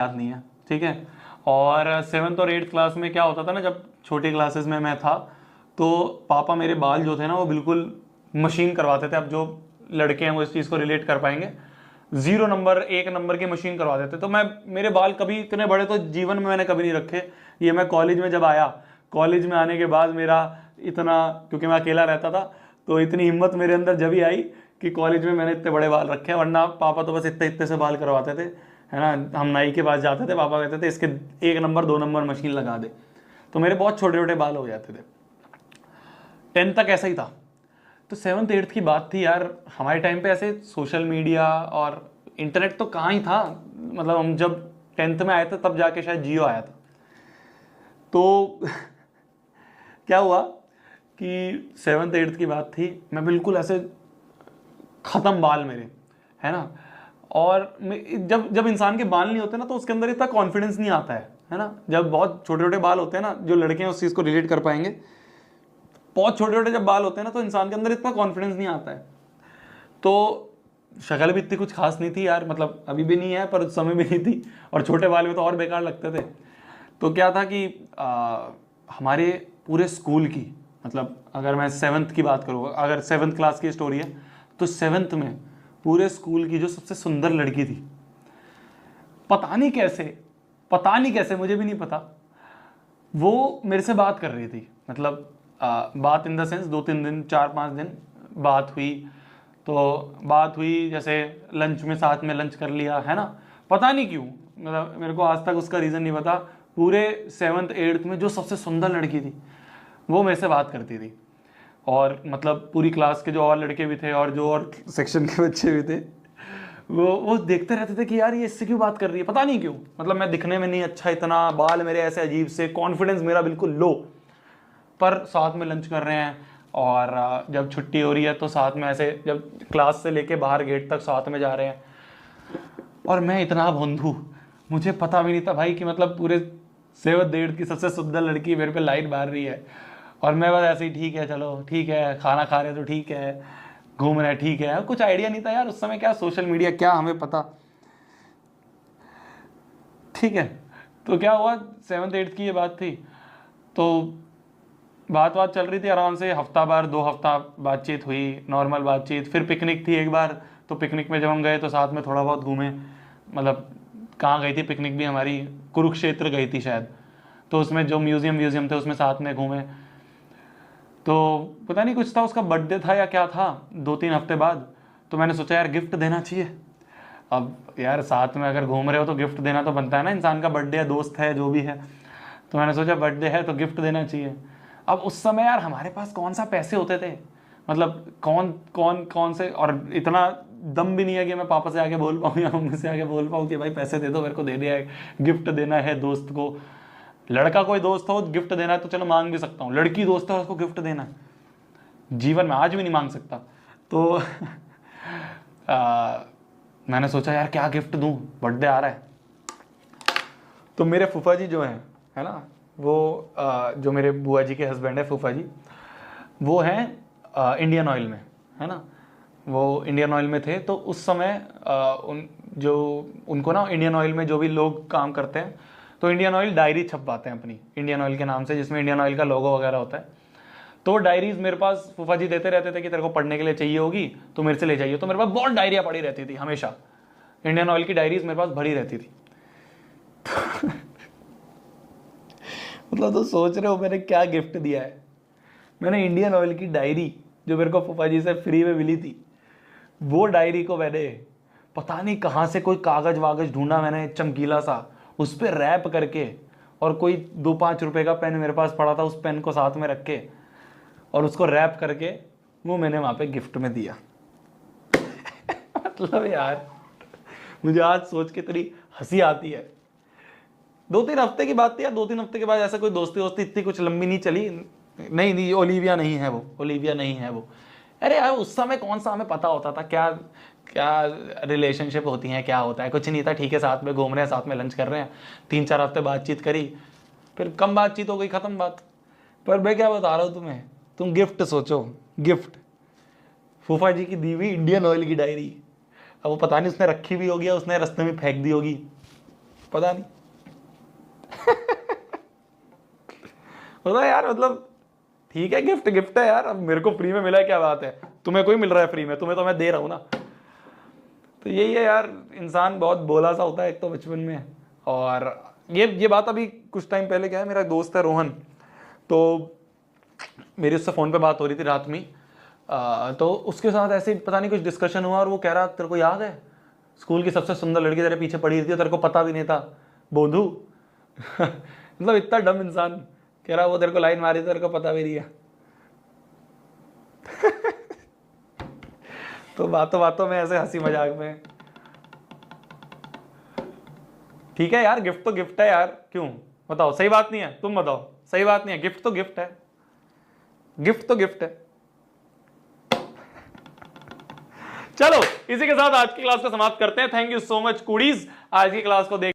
याद नहीं है, ठीक है। और 7th और 8th क्लास में क्या होता था ना, जब छोटी क्लासेस में मैं था तो पापा मेरे बाल जो थे ना वो बिल्कुल मशीन करवाते थे। अब जो लड़के हैं वो इस चीज़ को रिलेट कर पाएंगे, 0 नंबर 1 नंबर की मशीन करवा देते। तो मैं, मेरे बाल कभी इतने बड़े तो जीवन में मैंने कभी नहीं रखे। ये मैं कॉलेज में जब आया, कॉलेज में आने के बाद मेरा इतना, क्योंकि मैं अकेला रहता था तो इतनी हिम्मत मेरे अंदर जब ही आई कि कॉलेज में मैंने इतने बड़े बाल रखे। वरना पापा तो बस इतने इतने से बाल करवाते थे, है ना। हम नाई के पास जाते थे, पापा कहते थे इसके 1 नंबर 2 नंबर मशीन लगा दे, तो मेरे बहुत छोटे छोटे बाल हो जाते थे। 10th तक ऐसा ही था। तो 7th 8th की बात थी यार, हमारे टाइम पे ऐसे सोशल मीडिया और इंटरनेट तो कहाँ ही था। मतलब हम जब 10th में आए थे तब जाके शायद जियो आया था। तो क्या हुआ कि 7th 8th की बात थी, मैं बिल्कुल ऐसे ख़त्म बाल मेरे, है ना। और जब जब इंसान के बाल नहीं होते ना तो उसके अंदर इतना कॉन्फिडेंस नहीं आता है ना। जब बहुत छोटे छोटे बाल होते हैं ना, जो लड़के हैं उस चीज़ को रिलेट कर पाएंगे, बहुत छोटे छोटे जब बाल होते हैं ना तो इंसान के अंदर इतना कॉन्फिडेंस नहीं आता है। तो शक्ल भी इतनी कुछ खास नहीं थी यार, मतलब अभी भी नहीं है पर उस समय भी नहीं थी, और छोटे बाल में तो और बेकार लगते थे। तो क्या था कि हमारे पूरे स्कूल की, मतलब अगर मैं 7th की बात करूँ, अगर 7th क्लास की स्टोरी है तो 7th में पूरे स्कूल की जो सबसे सुंदर लड़की थी, पता नहीं कैसे मुझे भी नहीं पता, वो मेरे से बात कर रही थी। मतलब बात इन द सेंस 2-3 दिन 4-5 दिन बात हुई। तो बात हुई जैसे लंच में साथ में लंच कर लिया, है ना। पता नहीं क्यों, मतलब मेरे को आज तक उसका रीज़न नहीं पता। पूरे 7th 8th में जो सबसे सुंदर लड़की थी वो मेरे से बात करती थी। और मतलब पूरी क्लास के जो और लड़के भी थे और जो और सेक्शन के बच्चे भी थे, वो देखते रहते थे कि यार ये इससे क्यों बात कर रही है, पता नहीं क्यों। मतलब मैं दिखने में नहीं अच्छा, इतना बाल मेरे ऐसे अजीब से, कॉन्फिडेंस मेरा बिल्कुल लो, पर साथ में लंच कर रहे हैं। और जब छुट्टी हो रही है तो साथ में ऐसे, जब क्लास से लेके बाहर गेट तक साथ में जा रहे हैं। और मैं इतना भोंदू, मुझे पता भी नहीं था भाई कि मतलब पूरे 7th 8th की सबसे सुंदर लड़की मेरे पे लाइन मार रही है, और मैं बस ऐसे ही ठीक है चलो ठीक है, खाना खा रहे तो ठीक है, घूम रहे ठीक है। कुछ आइडिया नहीं था यार उस समय, क्या सोशल मीडिया क्या हमें पता, ठीक है। तो क्या हुआ, 7th 8th की ये बात थी। तो बात चल रही थी आराम से, हफ्ता भर 2 हफ्ता बातचीत हुई, नॉर्मल बातचीत। फिर पिकनिक थी एक बार, तो पिकनिक में जब हम गए तो साथ में थोड़ा बहुत घूमे। मतलब कहाँ गई थी पिकनिक भी हमारी, कुरुक्षेत्र गई थी शायद। तो उसमें जो म्यूज़ियम थे उसमें साथ में घूमे। तो पता नहीं कुछ था, उसका बर्थडे था या क्या था 2-3 हफ्ते बाद। तो मैंने सोचा यार गिफ्ट देना चाहिए। अब यार साथ में अगर घूम रहे हो तो गिफ्ट देना तो बनता है ना, इंसान का बर्थडे है, दोस्त है, जो भी है। तो मैंने सोचा बर्थडे है तो गिफ्ट देना चाहिए। अब उस समय यार हमारे पास कौन सा पैसे होते थे, मतलब कौन से, और इतना दम भी नहीं है कि मैं पापा से आके बोल पाऊँ या मम्मी से आके बोल पाऊँ कि भाई पैसे दे दो मेरे को, देने है, गिफ्ट देना है दोस्त को। लड़का कोई दोस्त हो गिफ्ट देना है तो चलो मांग भी सकता हूँ, लड़की दोस्त है उसको गिफ्ट देना है, जीवन में आज भी नहीं मांग सकता। तो मैंने सोचा यार क्या गिफ्ट दूँ, बर्थडे आ रहा है। तो मेरे फूफा जी जो हैं, है ना, वो जो मेरे बुआ जी के हस्बैंड है फूफा जी, वो हैं इंडियन ऑयल में, है ना। वो इंडियन ऑयल में थे। तो उस समय उनको ना इंडियन ऑयल में जो भी लोग काम करते हैं, तो इंडियन ऑयल डायरी छपवाते हैं अपनी इंडियन ऑयल के नाम से, जिसमें इंडियन ऑयल का लोगो वगैरह होता है। तो डायरीज मेरे पास फूफा जी देते रहते थे कि तेरे को पढ़ने के लिए चाहिए होगी तो मेरे से ले जाइए। तो मेरे पास बहुत डायरिया पड़ी रहती थी हमेशा, इंडियन ऑयल की डायरीज मेरे पास भरी रहती थी। मतलब तो सोच रहे हो मैंने क्या गिफ्ट दिया है। मैंने इंडियन ऑयल की डायरी, जो मेरे को फूफा जी से फ्री में मिली थी, वो डायरी को मैंने पता नहीं कहाँ से कोई कागज वागज ढूंढा मैंने चमकीला सा, उस पर रैप करके, और कोई 2-5 रुपए का पेन मेरे पास पड़ा था, उस पेन को साथ में रख के और उसको रैप करके वो मैंने वहां पे गिफ्ट में दिया। मतलब यार मुझे आज सोच के इतनी हंसी आती है। 2-3 हफ्ते की बात थी यार, 2-3 हफ्ते के बाद ऐसा कोई दोस्ती वोस्ती इतनी कुछ लंबी नहीं चली। नहीं ओलिविया नहीं है वो, ओलिविया नहीं है वो। अरे यार उस समय कौन सा हमें पता होता था क्या क्या रिलेशनशिप होती है, क्या होता है, कुछ नहीं था। ठीक है साथ में घूम रहे हैं, साथ में लंच कर रहे हैं, 3-4 हफ्ते बातचीत करी, फिर कम बातचीत हो गई, खत्म बात। पर मैं क्या बता रहा हूँ तुम्हें, तुम गिफ्ट सोचो, गिफ्ट फूफा जी की दी हुई इंडियन ऑयल की डायरी। अब वो पता नहीं उसने रखी भी होगी या उसने रास्ते में फेंक दी होगी, पता नहीं। होता है यार, मतलब ठीक है, गिफ्ट गिफ्ट है यार, अब मेरे को फ्री में मिला है, क्या बात है, तुम्हें कोई मिल रहा है फ्री में, तुम्हें तो मैं दे रहा हूं ना। तो यही है यार, इंसान बहुत भोला सा होता है एक तो बचपन में। और ये बात अभी कुछ टाइम पहले क्या है, मेरा दोस्त है रोहन, तो मेरी उससे फ़ोन पे बात हो रही थी रात में। तो उसके साथ ऐसे पता नहीं कुछ डिस्कशन हुआ और वो कह रहा, तेरे को याद है स्कूल की सबसे सुंदर लड़की तेरे पीछे पड़ी थी, तेरे को पता भी नहीं था, बोधू। मतलब इतना डम इंसान, कह रहा वो तेरे को लाइन मारी, तेरे को पता भी नहीं है। तो बातों बातों में ऐसे हंसी मजाक में, ठीक है यार, गिफ्ट तो गिफ्ट है यार, क्यों बताओ, सही बात नहीं है, तुम बताओ, सही बात नहीं है, गिफ्ट तो गिफ्ट है, गिफ्ट तो गिफ्ट है। चलो इसी के साथ आज की क्लास को समाप्त करते हैं। थैंक यू सो मच कुडीज, आज की क्लास को देख